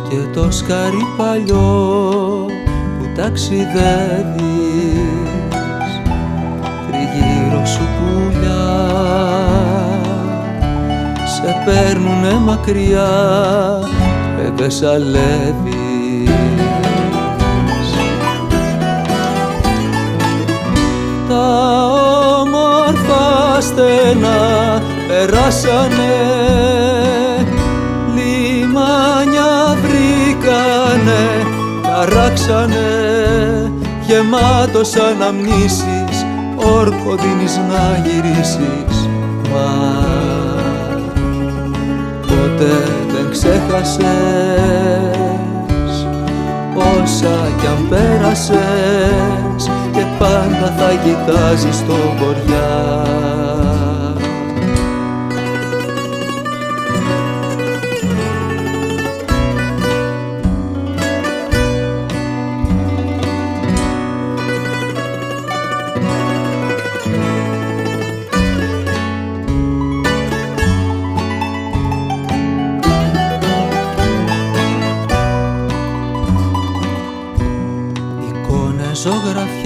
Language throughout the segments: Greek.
και το σκαρί παλιό που ταξιδεύεις, τριγύρω σου πουλιά σε παίρνουνε μακριά και δεν σαλεύεις. Τα όμορφα στενά περάσανε, λιμάνια βρήκανε, ταράξανε, γεμάτος αναμνήσεις, όρκο δίνεις να γυρίσεις, μα ποτέ δεν ξέχασες όσα κι αν πέρασες και πάντα θα κοιτάζεις το βοριά. Ζωγραφιές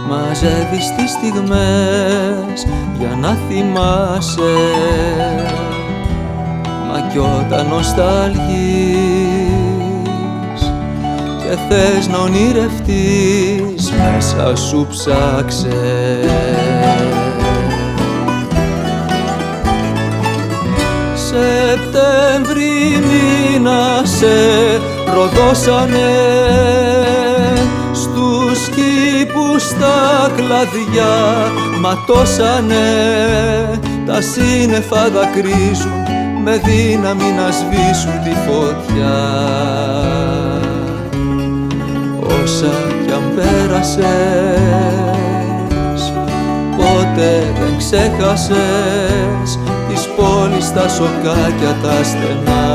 μαζεύεις τις στιγμές για να θυμάσαι, μα κι όταν νοσταλγείς και θες να ονειρευτείς, μέσα σου ψάξε. Σεπτέμβρη μήνα σε προδώσανε, στους κήπους τα κλαδιά ματώσανε, τα σύννεφα δακρύζουν με δύναμη να σβήσουν τη φωτιά. Όσα κι αν πέρασες, ποτέ δεν ξέχασες της πόλης τα σοκάκια τα στενά.